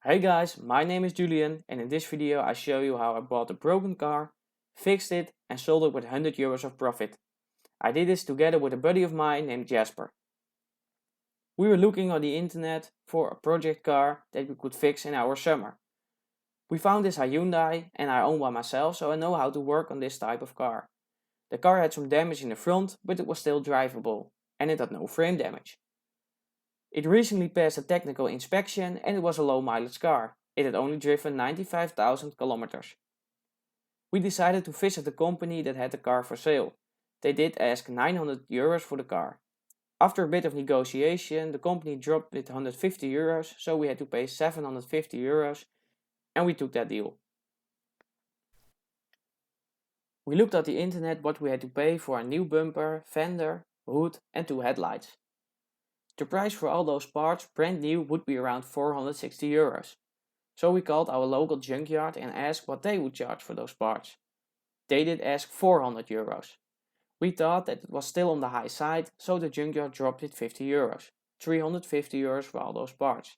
Hey guys, my name is Julian and in this video I show you how I bought a broken car, fixed it and sold it with €100 of profit. I did this together with a buddy of mine named Jasper. We were looking on the internet for a project car that we could fix in our summer. We found this Hyundai and I own one myself, so I know how to work on this type of car. The car had some damage in the front, but it was still drivable and it had no frame damage. It recently passed a technical inspection and it was a low mileage car. It had only driven 95,000 kilometers. We decided to visit the company that had the car for sale. They did ask €900 for the car. After a bit of negotiation, the company dropped it €150, so we had to pay €750 and we took that deal. We looked at the internet what we had to pay for a new bumper, fender, hood and two headlights. The price for all those parts brand new would be around €460. So we called our local junkyard and asked what they would charge for those parts. They did ask €400. We thought that it was still on the high side, so the junkyard dropped it €50. €350 for all those parts.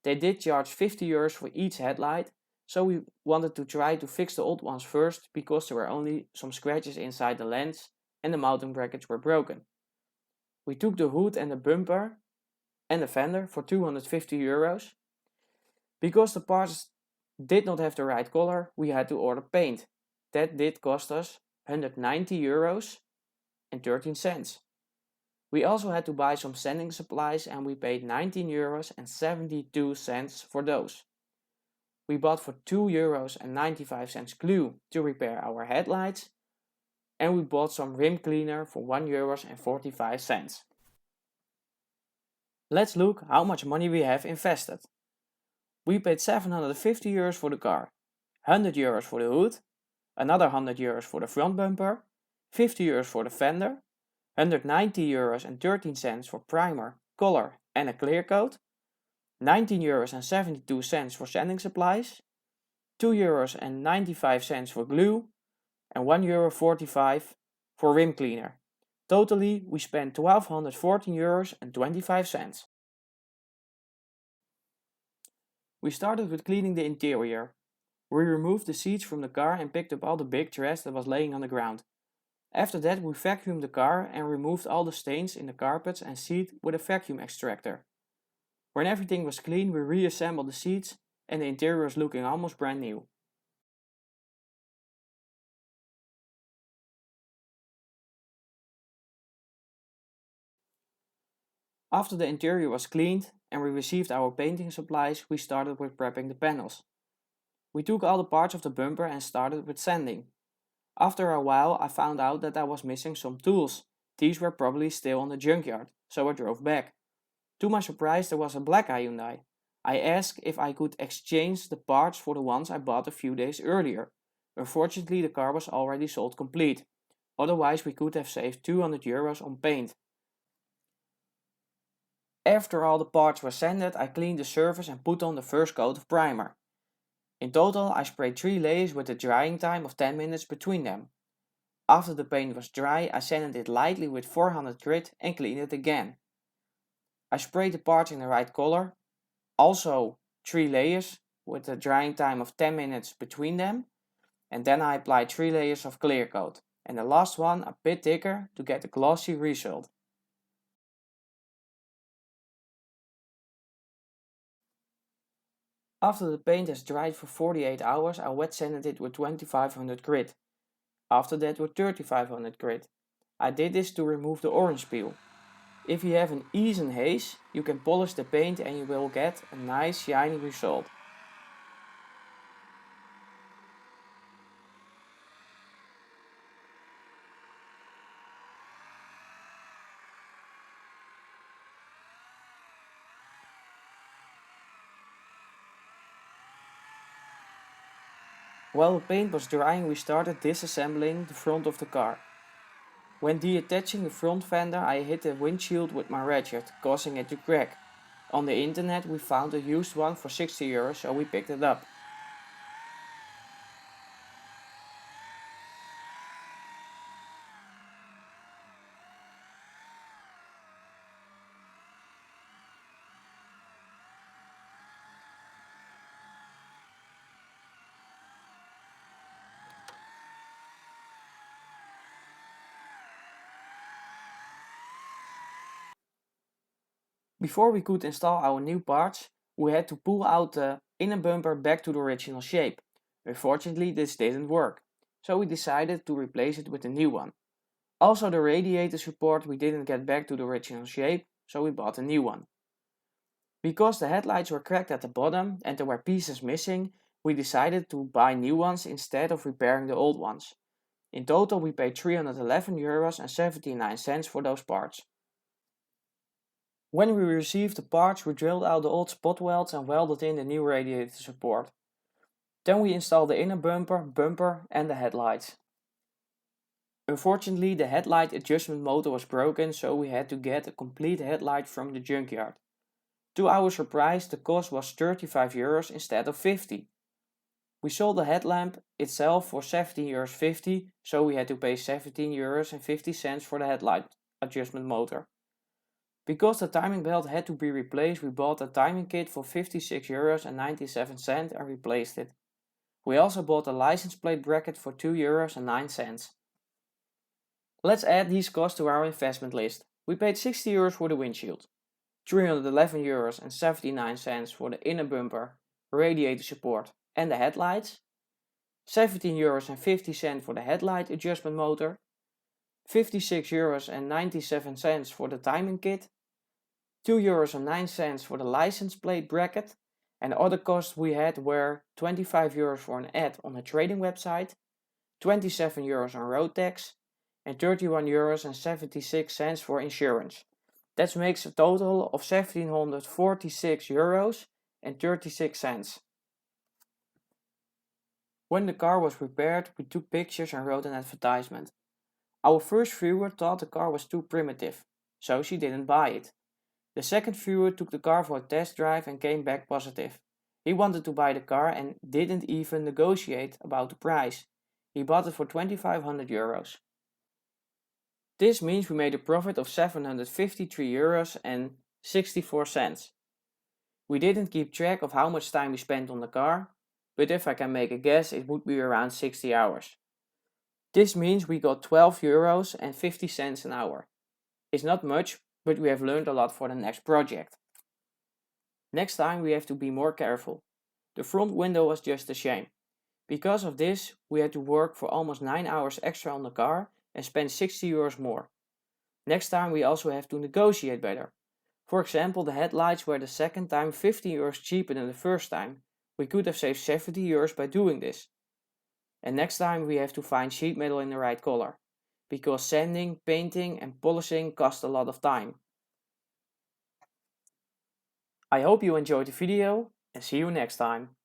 They did charge €50 for each headlight, so we wanted to try to fix the old ones first because there were only some scratches inside the lens and the mounting brackets were broken. We took the hood and the bumper and the fender for €250. Because the parts did not have the right color, we had to order paint. That did cost us €190 and 13 cents. We also had to buy some sanding supplies and we paid €19 and 72 cents for those. We bought for €2 and 95 cents glue to repair our headlights and we bought some rim cleaner for €1 and 45 cents. Let's look how much money we have invested. We paid €750 for the car, €100 for the hood, another €100 for the front bumper, €50 for the fender, €190 and 13 cents for primer, color and a clear coat, €19 and 72 cents for sanding supplies, €2 and 95 cents for glue, and €1.45 for rim cleaner. Totally, we spent €1,214 and 25 cents. We started with cleaning the interior. We removed the seats from the car and picked up all the big trash that was laying on the ground. After that we vacuumed the car and removed all the stains in the carpets and seat with a vacuum extractor. When everything was clean we reassembled the seats and the interior was looking almost brand new. After the interior was cleaned and we received our painting supplies, we started with prepping the panels. We took all the parts of the bumper and started with sanding. After a while I found out that I was missing some tools. These were probably still on the junkyard, so I drove back. To my surprise there was a black Hyundai. I asked if I could exchange the parts for the ones I bought a few days earlier. Unfortunately the car was already sold complete. Otherwise we could have saved €200 on paint. After all the parts were sanded, I cleaned the surface and put on the first coat of primer. In total, I sprayed 3 layers with a drying time of 10 minutes between them. After the paint was dry, I sanded it lightly with 400 grit and cleaned it again. I sprayed the parts in the right color, also 3 layers with a drying time of 10 minutes between them, and then I applied 3 layers of clear coat, and the last one a bit thicker to get a glossy result. After the paint has dried for 48 hours, I wet sanded it with 2500 grit. After that with 3500 grit. I did this to remove the orange peel. If you have an Eason haze, you can polish the paint and you will get a nice shiny result. While the paint was drying, we started disassembling the front of the car. When detaching the front fender, I hit the windshield with my ratchet, causing it to crack. On the internet we found a used one for €60, so we picked it up. Before we could install our new parts, we had to pull out the inner bumper back to the original shape. Unfortunately, this didn't work, so we decided to replace it with a new one. Also, the radiator support we didn't get back to the original shape, so we bought a new one. Because the headlights were cracked at the bottom and there were pieces missing, we decided to buy new ones instead of repairing the old ones. In total, we paid €311.79 for those parts. When we received the parts, we drilled out the old spot welds and welded in the new radiator support. Then we installed the inner bumper and the headlights. Unfortunately, the headlight adjustment motor was broken, so we had to get a complete headlight from the junkyard. To our surprise, the cost was €35 instead of 50. We sold the headlamp itself for €17.50, so we had to pay €17.50 for the headlight adjustment motor. Because the timing belt had to be replaced, we bought a timing kit for €56.97 and replaced it. We also bought a license plate bracket for €2.09. Let's add these costs to our investment list. We paid €60 for the windshield, €311.79 for the inner bumper, radiator support and the headlights, €17.50 for the headlight adjustment motor, €56.97 for the timing kit, €2.09 for the license plate bracket, and the other costs we had were €25 for an ad on a trading website, €27 on road tax, and €31.76 for insurance. That makes a total of €1,746.36. When the car was repaired, we took pictures and wrote an advertisement. Our first viewer thought the car was too primitive, so she didn't buy it. The second viewer took the car for a test drive and came back positive. He wanted to buy the car and didn't even negotiate about the price. He bought it for €2,500. This means we made a profit of €753.64. We didn't keep track of how much time we spent on the car, but if I can make a guess, it would be around 60 hours. This means we got €12.50 an hour. It's not much, but we have learned a lot for the next project. Next time we have to be more careful. The front window was just a shame. Because of this, we had to work for almost 9 hours extra on the car and spend €60 more. Next time we also have to negotiate better. For example, the headlights were the second time €50 cheaper than the first time. We could have saved €70 by doing this. And next time we have to find sheet metal in the right color, because sanding, painting and polishing cost a lot of time. I hope you enjoyed the video and see you next time.